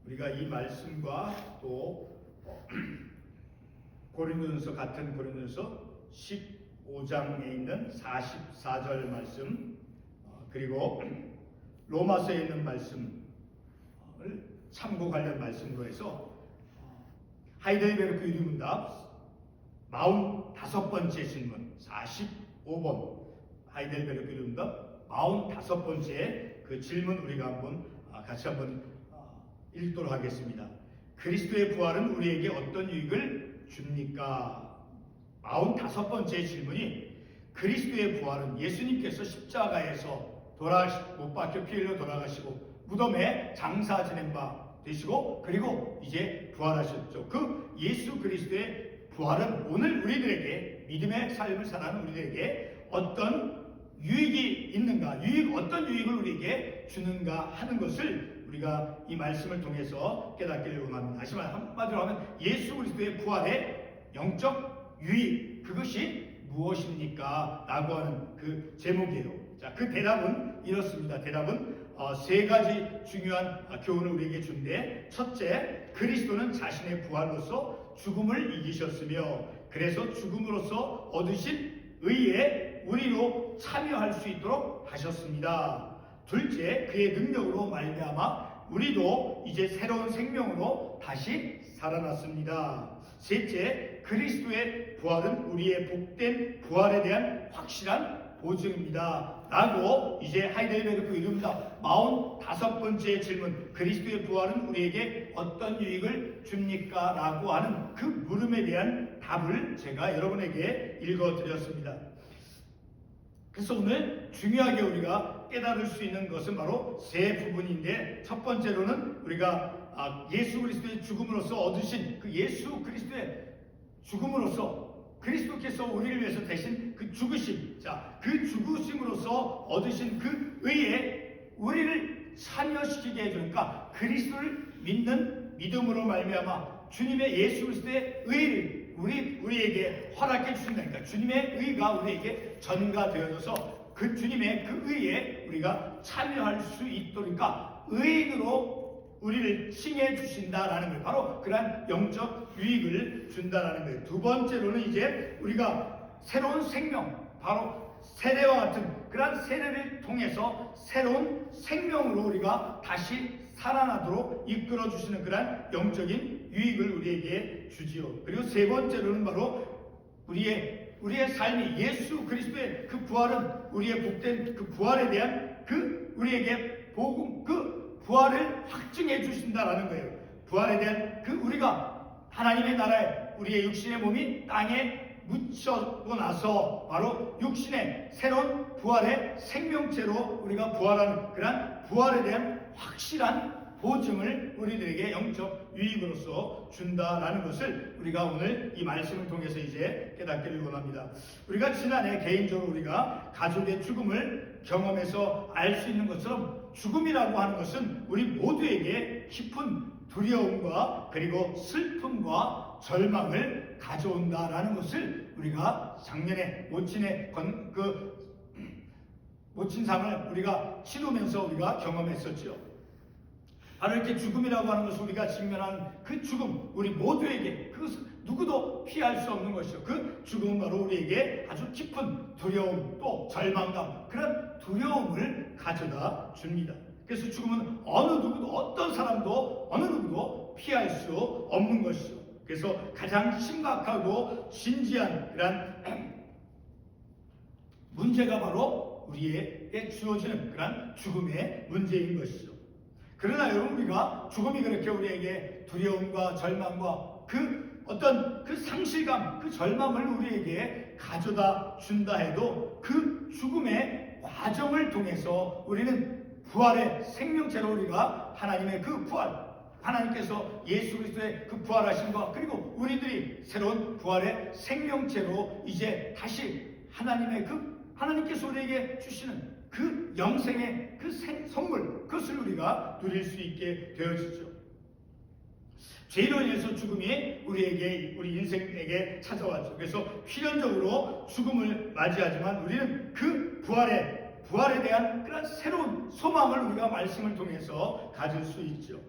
우리가 이 말씀과 또 고린도전서 같은 고린도전서 15장에 있는 44절 말씀, 그리고 로마서에 있는 말씀을 참고 관련 말씀으로 해서 하이델베르크 유리문답 45번째 질문 45번 하이델베르크 유리문답 45번째 그 질문 우리가 한번 같이 한번 읽도록 하겠습니다. 그리스도의 부활은 우리에게 어떤 유익을 줍니까? 45번째 질문이 그리스도의 부활은 예수님께서 십자가에서 못 박혀 피 흘려 돌아가시고 무덤에 장사 지낸 바 되시고 그리고 이제 부활하셨죠. 그 예수 그리스도의 부활은 오늘 우리들에게 믿음의 삶을 살아가는 우리들에게 어떤 유익이 있는가, 어떤 유익을 우리에게 주는가 하는 것을 우리가 이 말씀을 통해서 깨닫기를 원합니다. 하지만 한마디로 하면 예수 그리스도의 부활의 영적 유익, 그것이 무엇입니까? 라고 하는 그 제목이에요. 자, 그 대답은 이렇습니다. 대답은 세 가지 중요한 교훈을 우리에게 준대. 첫째, 그리스도는 자신의 부활로서 죽음을 이기셨으며 그래서 죽음으로써 얻으신 의에 우리로 참여할 수 있도록 하셨습니다. 둘째, 그의 능력으로 말미암아 우리도 이제 새로운 생명으로 다시 살아났습니다. 셋째, 그리스도의 부활은 우리의 복된 부활에 대한 확실한 보증입니다. 라고 이제 하이델베르크 이름다 45번째 질문, 그리스도의 부활은 우리에게 어떤 유익을 줍니까? 라고 하는 그 물음에 대한 답을 제가 여러분에게 읽어드렸습니다. 그래서 오늘 중요하게 우리가 깨달을 수 있는 것은 바로 세 부분인데, 첫 번째로는 우리가 예수 그리스도의 죽음으로써 얻으신 그 예수 그리스도의 죽음으로써 그리스도께서 우리를 위해서 대신 그 죽으심, 자, 그 죽으심으로써 얻으신 그 의에 우리를 참여시키게 해주니까 그리스도를 믿는 믿음으로 말미암아 주님의 예수 그리스도의 의를 우리에게 허락해 주신다니까. 주님의 의가 우리에게 전가되어져서 그 주님의 그 의에 우리가 참여할 수 있도록까 의인으로 우리를 칭해 주신다라는 거예요. 바로 그러한 영적 유익을 준다라는 거예요. 두 번째로는 이제 우리가 새로운 생명, 바로 세례와 같은 그러한 세례를 통해서 새로운 생명으로 우리가 다시 살아나도록 이끌어 주시는 그러한 영적인 유익을 우리에게 주지요. 그리고 세 번째로는 바로 우리의 삶이 예수 그리스도의 그 부활은 우리의 복된 그 부활에 대한 그 우리에게 복음, 그 부활을 확증해 주신다라는 거예요. 부활에 대한 그 우리가 하나님의 나라에 우리의 육신의 몸이 땅에 묻혀고 나서 바로 육신의 새로운 부활의 생명체로 우리가 부활하는 그런 부활에 대한 확실한 보증을 우리들에게 영적 유익으로서 준다라는 것을 우리가 오늘 이 말씀을 통해서 이제 깨닫기를 원합니다. 우리가 지난해 개인적으로 우리가 가족의 죽음을 경험해서 알 수 있는 것처럼 죽음이라고 하는 것은 우리 모두에게 깊은 두려움과 그리고 슬픔과 절망을 가져온다라는 것을 우리가 작년에 모친상을 우리가 치르면서 우리가 경험했었죠. 바로 이렇게 죽음이라고 하는 것을 우리가 직면하는 그 죽음, 우리 모두에게 그것은 누구도 피할 수 없는 것이죠. 그 죽음은 바로 우리에게 아주 깊은 두려움 또 절망감, 그런 두려움을 가져다 줍니다. 그래서 죽음은 어느 누구도, 어떤 사람도 어느 누구도 피할 수 없는 것이죠. 그래서 가장 심각하고 진지한 그런 문제가 바로 우리에게 주어지는 그런 죽음의 문제인 것이죠. 그러나 여러분, 우리가 죽음이 그렇게 우리에게 두려움과 절망과 그 어떤 그 상실감, 그 절망을 우리에게 가져다 준다 해도 그 죽음의 과정을 통해서 우리는 부활의 생명체로 우리가 하나님의 그 부활, 하나님께서 예수 그리스도의 그 부활하심과 그리고 우리들이 새로운 부활의 생명체로 이제 다시 하나님께서 우리에게 주시는 그 영생의 그 선물, 그것을 우리가 누릴 수 있게 되어지죠. 죄로 인해서 죽음이 우리 인생에게 찾아왔죠. 그래서 필연적으로 죽음을 맞이하지만 우리는 그 부활에 대한 그런 새로운 소망을 우리가 말씀을 통해서 가질 수 있죠.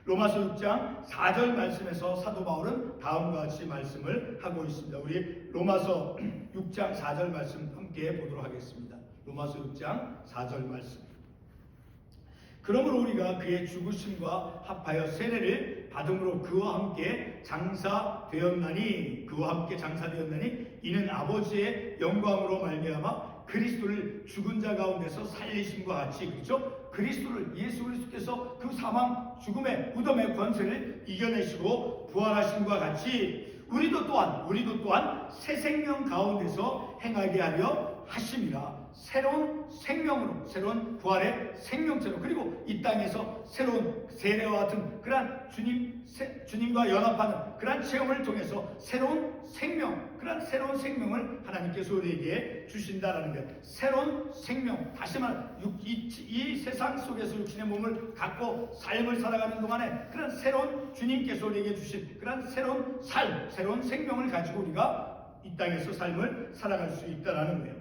로마서 6장 4절 말씀에서 사도 바울은 다음과 같이 말씀을 하고 있습니다. 우리 로마서 6장 4절 말씀 함께 보도록 하겠습니다. 로마서 6장 4절 말씀. 그러므로 우리가 그의 죽으심과 합하여 세례를 받음으로 그와 함께 장사되었나니 이는 아버지의 영광으로 말미암아 그리스도를 죽은 자 가운데서 살리심과 같이, 그렇죠? 그리스도를, 예수 그리스도께서 그 사망 죽음의 무덤의 권세를 이겨내시고 부활하심과 같이 우리도 또한 새 생명 가운데서 행하게 하려 하심이라. 새로운 생명으로, 새로운 부활의 생명체로, 그리고 이 땅에서 새로운 세례와 같은 그러한 주님과 연합하는 그러한 체험을 통해서 새로운 생명을 하나님께서 우리에게 주신다라는 것. 새로운 생명, 다시 말해 이 세상 속에서 육신의 몸을 갖고 삶을 살아가는 동안에 그런 새로운 주님께서 우리에게 주신 그런 새로운 삶, 새로운 생명을 가지고 우리가 이 땅에서 삶을 살아갈 수 있다라는 거예요.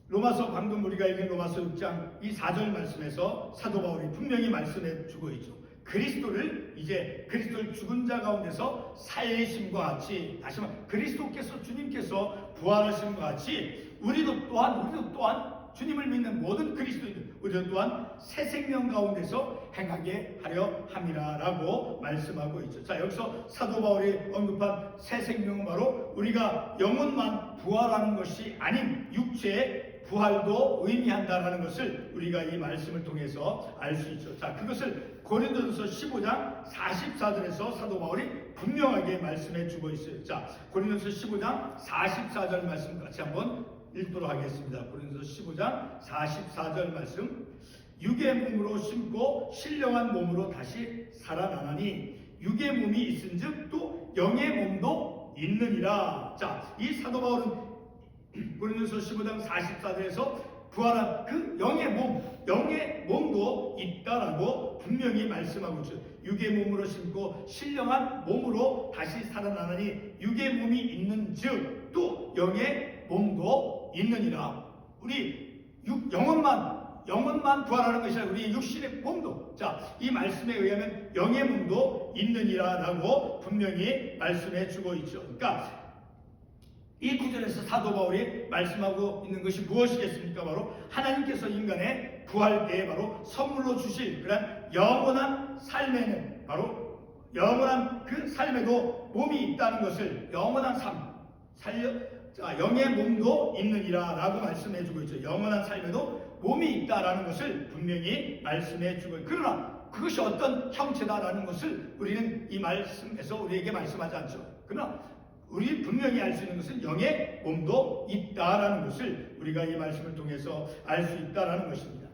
로마서, 방금 우리가 읽은 로마서 6장 이 4절 말씀에서 사도 바울이 분명히 말씀해 주고 있죠. 그리스도를 죽은 자 가운데서 살리심과 같이, 다시 말해 그리스도께서, 주님께서 부활하심과 같이 우리도 또한 주님을 믿는 모든 그리스도인들, 우리도 또한 새 생명 가운데서 행하게 하려 함이라라고 말씀하고 있죠. 자, 여기서 사도 바울이 언급한 새 생명은 바로 우리가 영혼만 부활하는 것이 아닌 육체의 부활도 의미한다라는 것을 우리가 이 말씀을 통해서 알 수 있죠. 자, 그것을 고린도전서 15장 44절에서 사도 바울이 분명하게 말씀해 주고 있어요. 자, 고린도전서 15장 44절 말씀 같이 한번 읽도록 하겠습니다. 고린도전서 15장 44절 말씀. 육의 몸으로 심고 신령한 몸으로 다시 살아나나니 육의 몸이 있은즉 또 영의 몸도 있느니라. 자, 이 사도 바울은 고린도서 15장 44절에서 부활한 그 영의 몸도 있다라고 분명히 말씀하고 있죠. 육의 몸으로 심고 신령한 몸으로 다시 살아나니 육의 몸이 있는즉 또 영의 몸도 있느니라. 우리 영혼만 부활하는 것이 아니라 우리 육신의 몸도, 자, 이 말씀에 의하면 영의 몸도 있느니라라고 분명히 말씀해 주고 있죠. 그러니까 이 구절에서 사도 바울이 말씀하고 있는 것이 무엇이겠습니까? 바로 하나님께서 인간의 부활 때에 바로 선물로 주실 그런 영원한 삶에는, 바로 영원한 그 삶에도 몸이 있다는 것을, 영원한 영의 몸도 있느니라 라고 말씀해주고 있죠. 영원한 삶에도 몸이 있다라는 것을 분명히 말씀해주고, 그러나 그것이 어떤 형체다라는 것을 우리는 이 말씀에서 우리에게 말씀하지 않죠. 그러나 우리 분명히 알 수 있는 것은 영의 몸도 있다라는 것을 우리가 이 말씀을 통해서 알 수 있다라는 것입니다.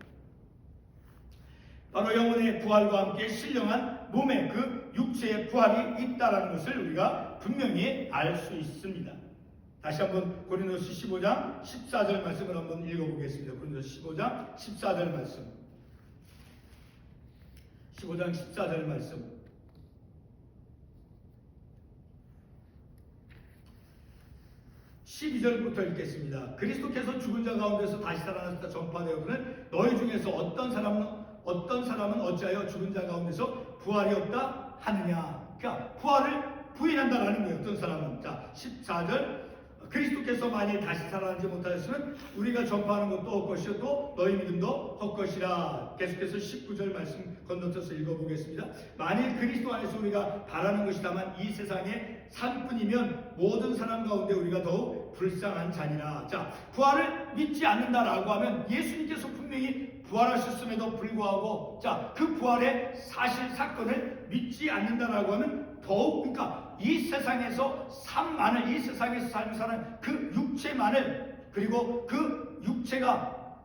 바로 영혼의 부활과 함께 신령한 몸의 그 육체의 부활이 있다라는 것을 우리가 분명히 알 수 있습니다. 다시 한번 고린도서 15장 14절 말씀을 한번 읽어보겠습니다. 고린도서 15장 14절 말씀. 15장 14절 말씀. 12절부터 읽겠습니다. 그리스도께서 죽은 자 가운데서 다시 살아나셨다 전파되었거늘 너희 중에서 어떤 사람은 어찌하여 죽은 자 가운데서 부활이 없다 하느냐. 그러니까 부활을 부인한다라는 거예요. 어떤 사람은. 자, 14절. 그리스도께서 만일 다시 살아나지 못하였으면 우리가 전파하는 것도 헛것이요 또 너희 믿음도 헛것이라. 계속해서 19절 말씀 건너뛰어서 읽어보겠습니다. 만일 그리스도 안에서 우리가 바라는 것이 다만 이 세상의 삶뿐이면 모든 사람 가운데 우리가 더욱 불쌍한 자니라. 자, 부활을 믿지 않는다라고 하면 예수님께서 분명히 부활하셨음에도 불구하고, 자, 그 부활의 사실 사건을 믿지 않는다라고 하면 더욱, 그러니까 이 세상에서 삶만을, 이 세상에서 삶을 사는 그 육체만을, 그리고 그 육체가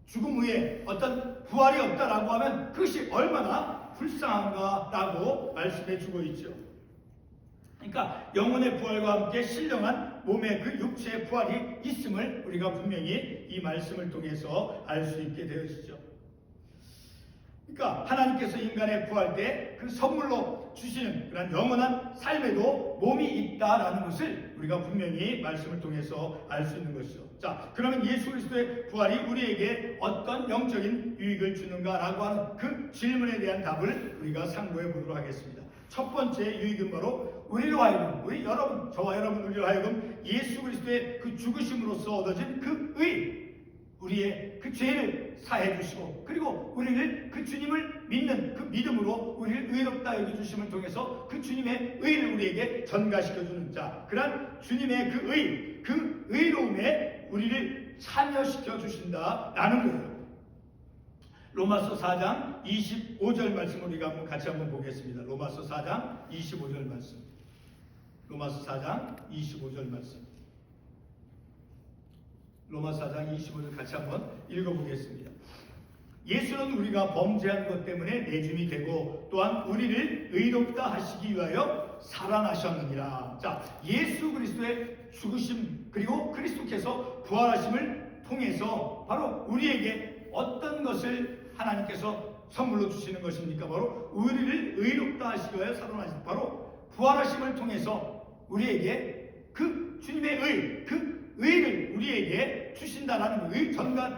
죽음 후에 어떤 부활이 없다라고 하면 그것이 얼마나 불쌍한가라고 말씀해 주고 있죠. 그러니까 영혼의 부활과 함께 신령한 몸의 그 육체의 부활이 있음을 우리가 분명히 이 말씀을 통해서 알 수 있게 되어지죠. 그러니까 하나님께서 인간에 구할 때 그 선물로 주시는 그런 영원한 삶에도 몸이 있다라는 것을 우리가 분명히 말씀을 통해서 알 수 있는 것이죠. 자, 그러면 예수 그리스도의 부활이 우리에게 어떤 영적인 유익을 주는가라고 하는 그 질문에 대한 답을 우리가 상고해 보도록 하겠습니다. 첫 번째 유익은 바로 우리로 하여금, 저와 여러분 우리로 하여금 예수 그리스도의 그 죽으심으로써 얻어진 그 의, 우리의 그 죄를 사해 주시고, 그리고 우리를 그 주님을 믿는 그 믿음으로 우리를 의롭다 여겨 주심을 통해서 그 주님의 의를 우리에게 전가시켜 주는 자, 그러한 주님의 그 의로움에 우리를 참여시켜 주신다라는 거예요. 로마서 4장 25절 말씀 우리가 같이 한번 보겠습니다. 로마서 4장 25절 말씀. 로마서 4장 25절 말씀. 로마서 4장 25절 같이 한번 읽어보겠습니다. 예수는 우리가 범죄한 것 때문에 내줌이 되고 또한 우리를 의롭다 하시기 위하여 살아나셨느니라. 자, 예수 그리스도의 죽으심 그리고 그리스도께서 부활하심을 통해서 바로 우리에게 어떤 것을 하나님께서 선물로 주시는 것입니까? 바로 우리를 의롭다 하시기 위하여 살아나신, 바로 부활하심을 통해서 우리에게 그 주님의 그 의를 우리에게 주신다라는 거예요.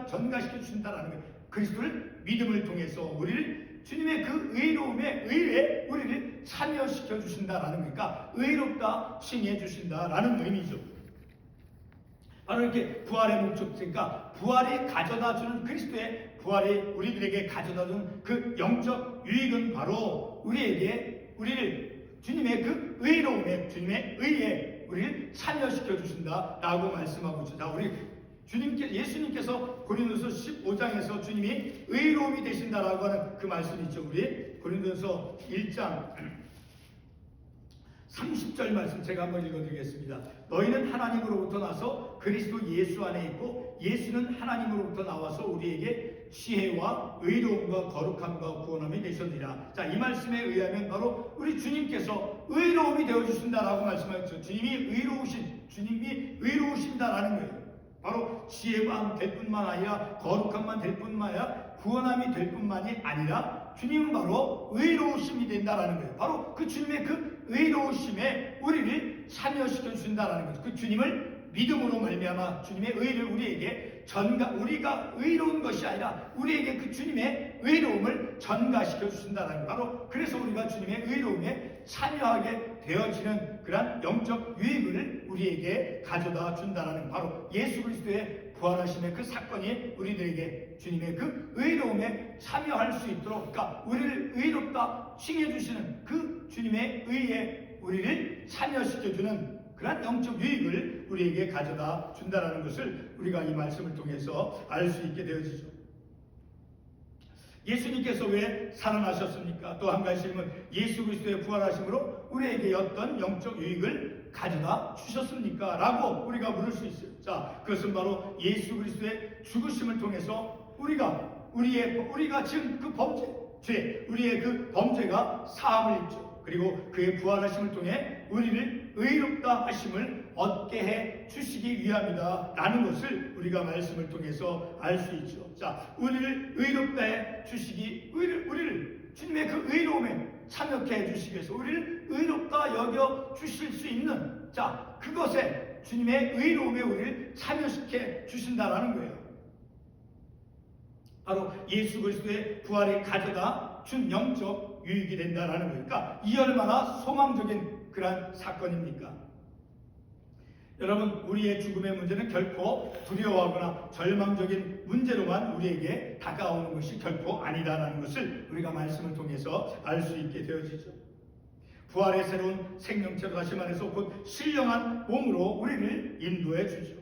전가시켜 주신다라는 거예요. 그리스도를 믿음을 통해서 우리를 주님의 그 의로움의 의에 우리를 참여시켜 주신다라는 거니까 의롭다 칭해 주신다라는 의미죠. 바로 이렇게 부활의 목적이니까 부활이 가져다주는 그리스도의 부활이 우리들에게 가져다주는 그 영적 유익은 바로 우리를 주님의 그 의로움에, 주님의 의에 우리를 참여시켜 주신다라고 말씀하고 있죠. 자, 우리 예수님께서 고린도서 15장에서 주님이 의로움이 되신다라고 하는 그 말씀이죠. 우리 고린도서 1장 30절 말씀 제가 한번 읽어드리겠습니다. 너희는 하나님으로부터 나서 그리스도 예수 안에 있고 예수는 하나님으로부터 나와서 우리에게 지혜와 의로움과 거룩함과 구원함이 되셨느니라. 자, 이 말씀에 의하면 바로 우리 주님께서 의로움이 되어주신다라고 말씀하셨죠. 주님이 의로우신다라는 거예요. 바로 지혜만 될 뿐만 아니라 거룩함만 될 뿐만 아니라 구원함이 될 뿐만이 아니라 주님은 바로 의로우심이 된다라는 거예요. 바로 그 주님의 그 의로우심에 우리를 참여시켜 주신다라는 거죠. 그 주님을 믿음으로 말미암아 주님의 의를 우리에게 우리가 의로운 것이 아니라 우리에게 그 주님의 의로움을 전가시켜 주신다라는 거예요. 바로 그래서 우리가 주님의 의로움에 참여하게 되어지는 그러한 영적 유익을 우리에게 가져다 준다라는, 바로 예수 그리스도의 부활하심의 그 사건이 우리들에게 주님의 그 의로움에 참여할 수 있도록, 그러니까 우리를 의롭다 칭해 주시는 그 주님의 의에 우리를 참여시켜주는 그런 영적 유익을 우리에게 가져다 준다라는 것을 우리가 이 말씀을 통해서 알 수 있게 되어지죠. 예수님께서 왜 살아나셨습니까? 또 한 가지 질문, 예수 그리스도의 부활하심으로 우리에게 어떤 영적 유익을 가져다 주셨습니까? 라고 우리가 물을 수 있어요. 자, 그것은 바로 예수 그리스도의 죽으심을 통해서 우리가 지금 그 우리의 그 범죄가 사함을 입죠. 그리고 그의 부활하심을 통해 우리를 의롭다 하심을 얻게 해 주시기 위함이다 라는 것을 우리가 말씀을 통해서 알 수 있죠. 자, 우리를 의롭다 해 주시기, 우리를 주님의 그 의로움에 참여케 해 주시기 위해서 우리를 의롭다 여겨 주실 수 있는, 자, 그것에 주님의 의로움에 우리를 참여시켜 주신다라는 거예요. 바로 예수 그리스도의 부활이 가져다 준 영적 유익이 된다라는 거니까 이 얼마나 소망적인 그러한 사건입니까? 여러분, 우리의 죽음의 문제는 결코 두려워하거나 절망적인 문제로만 우리에게 다가오는 것이 결코 아니다라는 것을 우리가 말씀을 통해서 알 수 있게 되어지죠. 부활의 새로운 생명체로, 다시 말해서 곧 신령한 몸으로 우리를 인도해 주죠.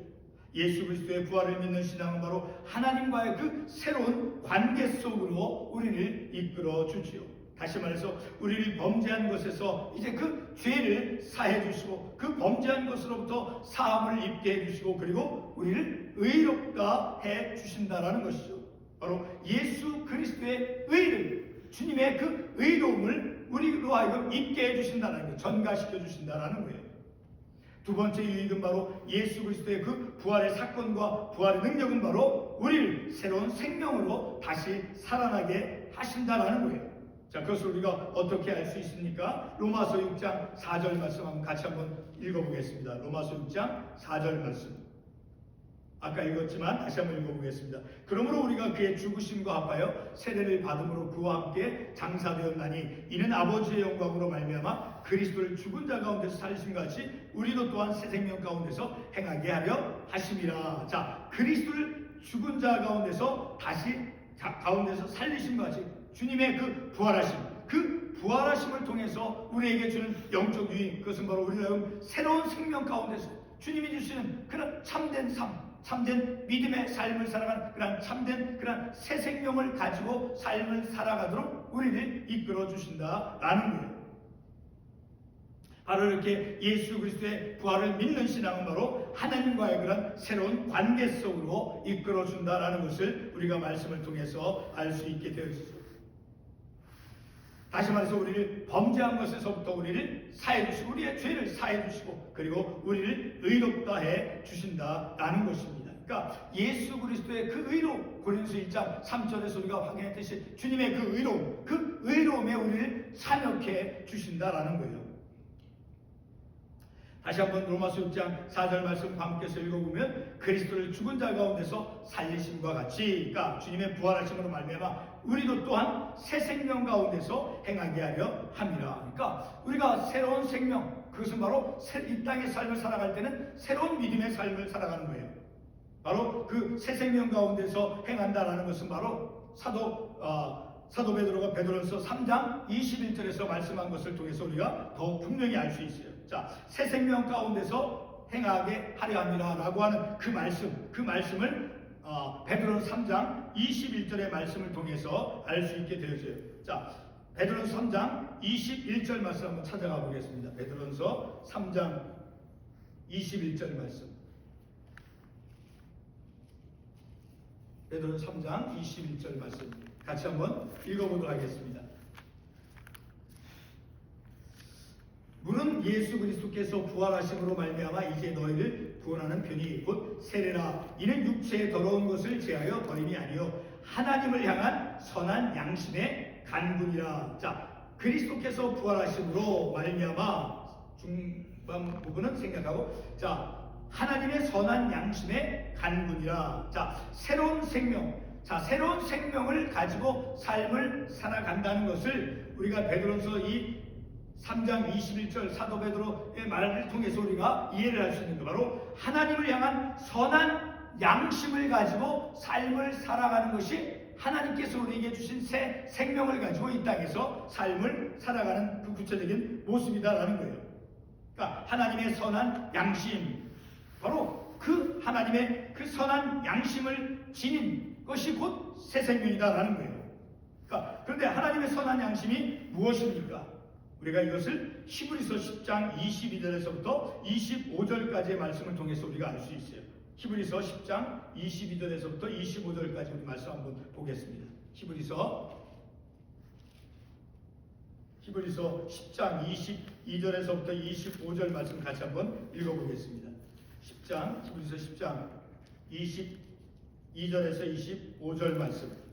예수 그리스도의 부활을 믿는 신앙은 바로 하나님과의 그 새로운 관계 속으로 우리를 이끌어 주지요. 다시 말해서 우리를 범죄한 것에서 이제 그 죄를 사해 주시고 그 범죄한 것으로부터 사함을 입게 해 주시고 그리고 우리를 의롭다 해 주신다라는 것이죠. 바로 예수 그리스도의 의를, 주님의 그 의로움을 우리로 하여금 입게 해 주신다는 거예요. 전가시켜 주신다라는 거예요. 두 번째 유익은 바로 예수 그리스도의 그 부활의 사건과 부활의 능력은 바로 우리를 새로운 생명으로 다시 살아나게 하신다라는 거예요. 자, 그것을 우리가 어떻게 알 수 있습니까? 로마서 6장 4절 말씀 한번 같이 한번 읽어보겠습니다. 로마서 6장 4절 말씀. 아까 읽었지만 다시 한번 읽어보겠습니다. 그러므로 우리가 그의 죽으심과 합하여 세례를 받음으로 그와 함께 장사되었나니 이는 아버지의 영광으로 말미암아 그리스도를 죽은 자 가운데서 살리신 같이 우리도 또한 새 생명 가운데서 행하게 하려 하심이라. 자, 그리스도를 죽은 자 가운데서 다시 가운데서 살리신 같이 주님의 그 부활하심을 통해서 우리에게 주는 영적 유익, 그것은 바로 우리가 새로운 생명 가운데서 주님이 주시는 그런 참된 삶, 참된 믿음의 삶을 살아가는 그런 참된 그런 새 생명을 가지고 삶을 살아가도록 우리를 이끌어 주신다라는 거예요. 바로 이렇게 예수 그리스도의 부활을 믿는 신앙은 바로 하나님과의 그런 새로운 관계 속으로 이끌어 준다라는 것을 우리가 말씀을 통해서 알 수 있게 되어 있습니다. 다시 말해서 우리를 범죄한 것에서부터 우리를 사해 주시고 우리의 죄를 사해 주시고 그리고 우리를 의롭다 해 주신다라는 것입니다. 그러니까 예수 그리스도의 그 의로움, 고린도서 1장 3절에서 우리가 확인했듯이 주님의 그 의로움에 우리를 참여케 주신다라는 거예요. 다시 한번 로마서 6장 4절 말씀 함께서 읽어보면 그리스도를 죽은 자 가운데서 살리심과 같이, 그러니까 주님의 부활하심으로 말미암아 우리도 또한 새 생명 가운데서 행하게 하려 함이라. 그러니까 우리가 새로운 생명, 그것은 바로 이 땅의 삶을 살아갈 때는 새로운 믿음의 삶을 살아가는 거예요. 바로 그 새 생명 가운데서 행한다라는 것은 바로 사도 베드로가 베드로전서 3장 21절에서 말씀한 것을 통해서 우리가 더 분명히 알 수 있어요. 자, 새 생명 가운데서 행하게 하려 함이라라고 하는 그 말씀을 베드로전서 3장 21절의 말씀을 통해서 알 수 있게 되어져요. 자, 베드로전서 3장 21절 말씀 한번 찾아가 보겠습니다. 베드로전서 3장 21절 말씀. 베드로전서 3장 21절 말씀 같이 한번 읽어보도록 하겠습니다. 물은 예수 그리스도께서 부활하심으로 말미암아 이제 너희를 구원하는 편이 곧 세례라. 이는 육체의 더러운 것을 제하여 버림이 아니요 하나님을 향한 선한 양심의 간군이라. 자, 그리스도께서 부활하심으로 말미암아 중반 부분은 생략하고, 자, 하나님의 선한 양심의 간군이라. 자, 새로운 생명, 새로운 생명을 가지고 삶을 살아간다는 것을 우리가 베드로전서 이 3장 21절 사도 베드로의 말을 통해서 우리가 이해를 할 수 있는 것, 바로 하나님을 향한 선한 양심을 가지고 삶을 살아가는 것이 하나님께서 우리에게 주신 새 생명을 가지고 이 땅에서 삶을 살아가는 그 구체적인 모습이다라는 거예요. 그러니까 하나님의 선한 양심, 바로 그 하나님의 그 선한 양심을 지닌 것이 곧 새 생명이다라는 거예요. 그런데 하나님의 선한 양심이 무엇입니까? 우리가 이것을 히브리서 10장 22절에서부터 25절까지의 말씀을 통해서 우리가 알 수 있어요. 히브리서 10장 22절에서부터 25절까지 우리 말씀 한번 보겠습니다. 히브리서 10장 22절에서부터 25절 말씀 같이 한번 읽어보겠습니다. 히브리서 10장 22절에서 25절 말씀.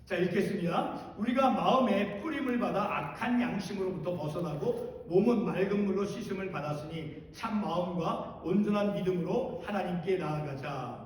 자, 읽겠습니다. 우리가 마음에 뿌림을 받아 악한 양심으로부터 벗어나고 몸은 맑은 물로 씻음을 받았으니 참 마음과 온전한 믿음으로 하나님께 나아가자.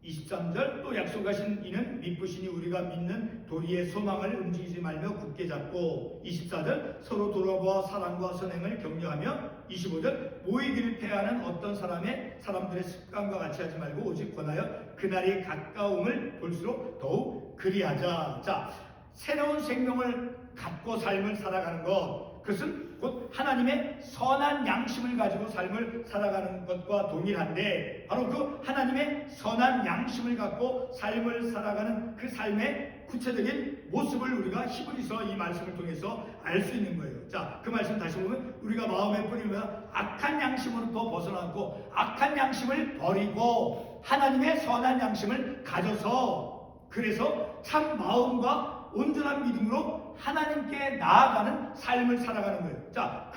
23절, 또 약속하신 이는 미쁘시니 우리가 믿는 도리의 소망을 움직이지 말며 굳게 잡고. 24절, 서로 돌아보아 사랑과 선행을 격려하며. 25절, 모이기를 패하는 어떤 사람들의 습관과 같이 하지 말고 오직 권하여 그날이 가까움을 볼수록 더욱 그리하자. 자, 새로운 생명을 갖고 삶을 살아가는 것, 그것은 곧 하나님의 선한 양심을 가지고 삶을 살아가는 것과 동일한데, 바로 그 하나님의 선한 양심을 갖고 삶을 살아가는 그 삶의 구체적인 모습을 우리가 히브리서 이 말씀을 통해서 알 수 있는 거예요. 자, 그 말씀 다시 보면 우리가 마음에 뿌리면 악한 양심으로부터 벗어나고 악한 양심을 버리고 하나님의 선한 양심을 가져서, 그래서 참 마음과 온전한 믿음으로 하나님께 나아가는 삶을 살아가는 거예요. 자,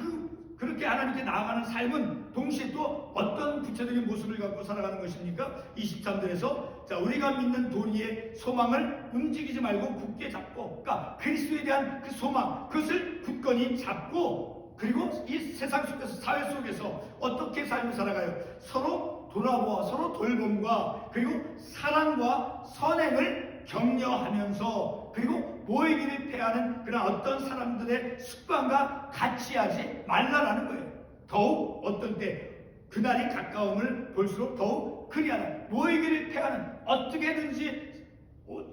그렇게 하나님께 나아가는 삶은 동시에 또 어떤 구체적인 모습을 갖고 살아가는 것입니까? 23절에서 자, 우리가 믿는 도리의 소망을 움직이지 말고 굳게 잡고, 그러니까 그리스도에 대한 그 소망, 그것을 굳건히 잡고, 그리고 이 세상 속에서, 사회 속에서 어떻게 삶을 살아가요? 서로 돌아보아 서로 돌봄과 그리고 사랑과 선행을 격려하면서, 그리고 모이기를 패하는 그런 어떤 사람들의 습관과 같이 하지 말라라는 거예요. 더욱 어떤 때 그날이 가까움을 볼수록 더욱 그리하라. 모이기를 패하는, 어떻게든지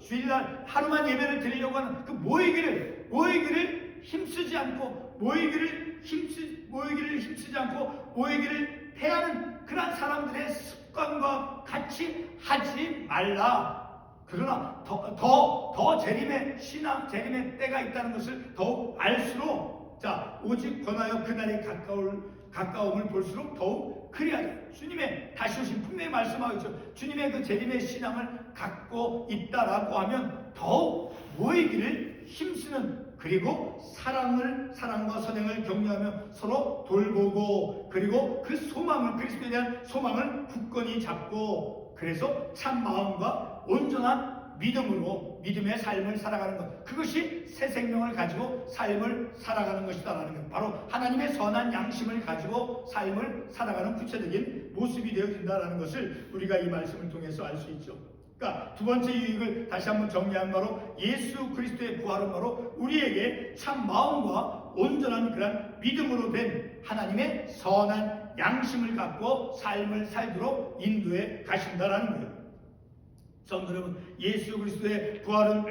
주일날 하루만 예배를 드리려고 하는 그 모이기를 힘쓰지 않고, 모이기를 힘쓰지 않고 모이기를 패하는 그런 사람들의 습관과 같이 하지 말라. 그러나 더 재림의 신앙, 재림의 때가 있다는 것을 더욱 알수록, 자, 오직 권하여 그날이 가까움을 볼수록 더욱 그리하라. 주님의 다시 오신 분명히 말씀하고 있죠. 주님의 그 재림의 신앙을 갖고 있다라고 하면 더욱 모이기를 힘쓰는, 그리고 사랑과 선행을 격려하며 서로 돌보고, 그리고 그 소망을, 그리스도에 대한 소망을 굳건히 잡고, 그래서 참 마음과 온전한 믿음으로 믿음의 삶을 살아가는 것, 그것이 새 생명을 가지고 삶을 살아가는 것이다라는 것, 바로 하나님의 선한 양심을 가지고 삶을 살아가는 구체적인 모습이 되어진다라는 것을 우리가 이 말씀을 통해서 알 수 있죠. 그러니까 두 번째 유익을 다시 한번 정리한 바로 예수 그리스도의 부활은 바로 우리에게 참 마음과 온전한 그런 믿음으로 된 하나님의 선한 양심을 갖고 삶을 살도록 인도해 가신다라는 거예요. 성도 여러분, 예수 그리스도의 부활은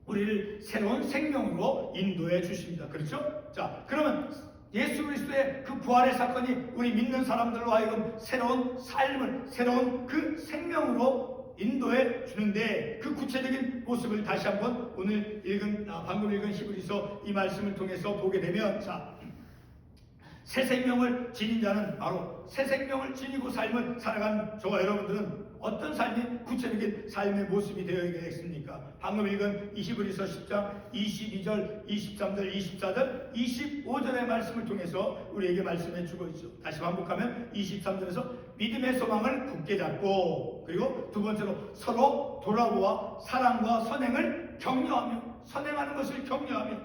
우리를 새로운 생명으로 인도해 주십니다. 그렇죠? 자, 그러면 예수 그리스도의 그 부활의 사건이 우리 믿는 사람들로 하여금 새로운 삶을, 새로운 그 생명으로 인도해 주는데, 그 구체적인 모습을 다시 한번 오늘 방금 읽은 히브리서 이 말씀을 통해서 보게 되면, 자, 새 생명을 지닌 자는 바로 새 생명을 지니고 삶을 살아가는 저와 여러분들은 어떤 삶이 구체적인 삶의 모습이 되어야겠습니까? 방금 읽은 히브리서 10장 22절, 23절, 24절, 25절의 말씀을 통해서 우리에게 말씀해 주고 있죠. 다시 반복하면 23절에서 믿음의 소망을 굳게 잡고, 그리고 두 번째로 서로 돌아보아 사랑과 선행을 격려하며, 선행하는 것을 격려하며,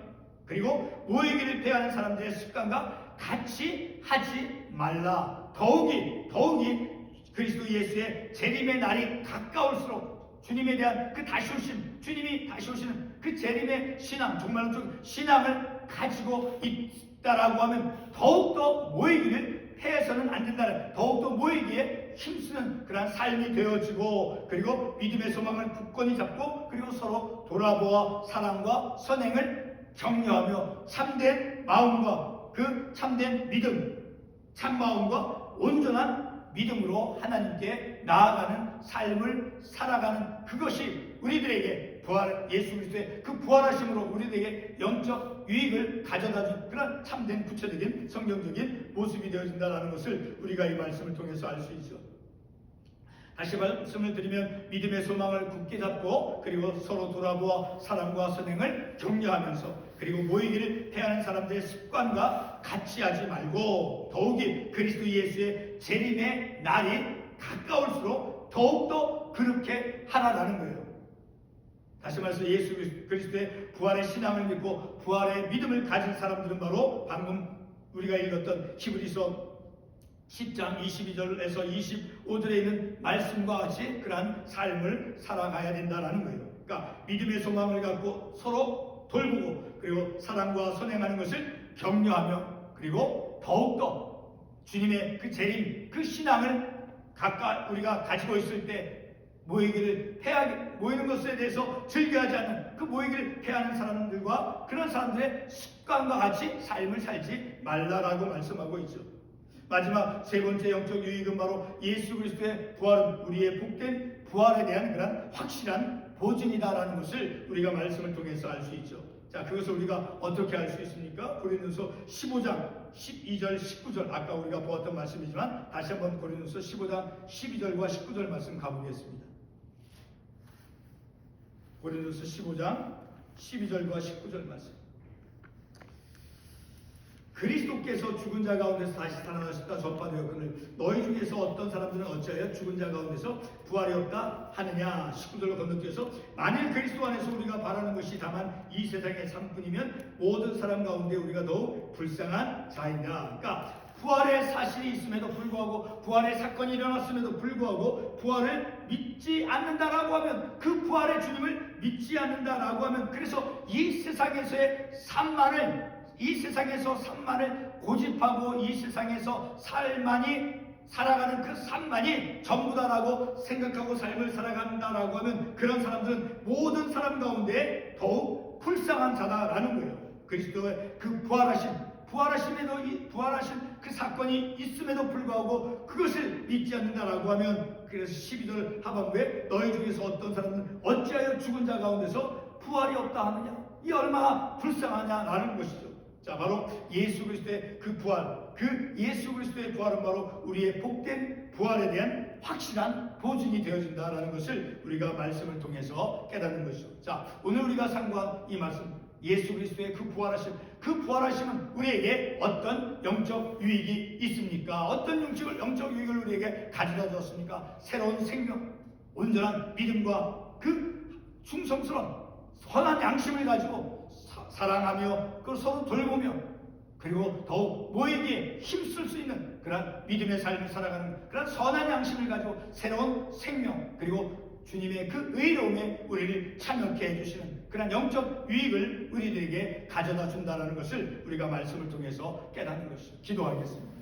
그리고 모이기를 패하는 사람들의 습관과 같이 하지 말라. 더욱이 그리스도 예수의 재림의 날이 가까울수록 주님에 대한 그 다시 오심, 주님이 다시 오시는 그 재림의 신앙, 정말로 좀 신앙을 가지고 있다라고 하면 더욱더 모이기를 패해서는 안 된다는, 더욱더 모이기에 힘쓰는 그러한 삶이 되어지고, 그리고 믿음의 소망을 굳건히 잡고, 그리고 서로 돌아보아 사랑과 선행을 격려하며 참된 마음과 그 참된 믿음, 참마음과 온전한 믿음으로 하나님께 나아가는 삶을 살아가는, 그것이 우리들에게 예수 그리스도의 그 부활하심으로 우리들에게 영적 유익을 가져다 준 그런 참된 구체적인 성경적인 모습이 되어진다는 것을 우리가 이 말씀을 통해서 알 수 있죠. 다시 말씀을 드리면 믿음의 소망을 굳게 잡고, 그리고 서로 돌아보아 사랑과 선행을 격려하면서, 그리고 모이기를 패하는 사람들의 습관과 같이 하지 말고, 더욱이 그리스도 예수의 재림의 날이 가까울수록 더욱더 그렇게 하라라는 거예요. 다시 말해서 예수 그리스도의 부활의 신앙을 믿고 부활의 믿음을 가진 사람들은 바로 방금 우리가 읽었던 히브리서 10장 22절에서 25절에 있는 말씀과 같이 그러한 삶을 살아가야 된다는 거예요. 그러니까 믿음의 소망을 갖고 서로 돌보고, 그리고 사랑과 선행하는 것을 격려하며, 그리고 더욱더 주님의 그 재림, 그 신앙을 우리가 가지고 있을 때 모이는 것에 대해서 즐겨하지 않는, 그 모이기를 패하는 사람들과 그런 사람들의 습관과 같이 삶을 살지 말라라고 말씀하고 있죠. 마지막 세 번째 영적 유익은 바로 예수 그리스도의 부활은 우리의 복된 부활에 대한 그런 확실한 보증이다라는 것을 우리가 말씀을 통해서 알 수 있죠. 자, 그것을 우리가 어떻게 알 수 있습니까? 고린도서 15장 12절 19절, 아까 우리가 보았던 말씀이지만 다시 한번 고린도서 15장 12절과 19절 말씀 가보겠습니다. 고린도서 15장 12절과 19절 말씀. 그리스도께서 죽은 자 가운데서 다시 살아나셨다 전파되었거늘 너희 중에서 어떤 사람들은 어찌하여 죽은 자 가운데서 부활이 없다 하느냐. 19절로 건너뛰어서 만일 그리스도 안에서 우리가 바라는 것이 다만 이 세상의 삶뿐이면 모든 사람 가운데 우리가 더욱 불쌍한 자이냐. 그러니까 부활의 사실이 있음에도 불구하고, 부활의 사건이 일어났음에도 불구하고 부활을 믿지 않는다라고 하면, 그 부활의 주님을 믿지 않는다라고 하면, 그래서 이 세상에서의 삶만을, 이 세상에서 삶만을 고집하고 이 세상에서 살아가는 그 삶만이 전부다라고 생각하고 삶을 살아간다라고 하면, 그런 사람들은 모든 사람 가운데 더욱 불쌍한 자다라는 거예요. 그리스도의 그 부활하신 그 사건이 있음에도 불구하고 그것을 믿지 않는다라고 하면, 그래서 12절 하반부에 너희 중에서 어떤 사람은 어찌하여 죽은 자 가운데서 부활이 없다 하느냐. 이 얼마나 불쌍하냐라는 것이죠. 자, 바로 예수 그리스도의 그 부활, 그 예수 그리스도의 부활은 바로 우리의 복된 부활에 대한 확실한 보증이 되어진다라는 것을 우리가 말씀을 통해서 깨닫는 것이죠. 자, 오늘 우리가 상고한 이 말씀, 예수 그리스도의 그 부활하심은 우리에게 어떤 영적 유익이 있습니까? 어떤 영적 유익을 우리에게 가져다 주었습니까? 새로운 생명, 온전한 믿음과 그 충성스러운 선한 양심을 가지고 사랑하며 그걸 서로 돌보며, 그리고 더욱 모이기에 힘쓸 수 있는 그런 믿음의 삶을 살아가는 그런 선한 양심을 가지고 새로운 생명, 그리고 주님의 그 의로움에 우리를 참여케 해주시는 그런 영적 유익을 우리들에게 가져다 준다는 것을 우리가 말씀을 통해서 깨닫는 것이죠. 기도하겠습니다.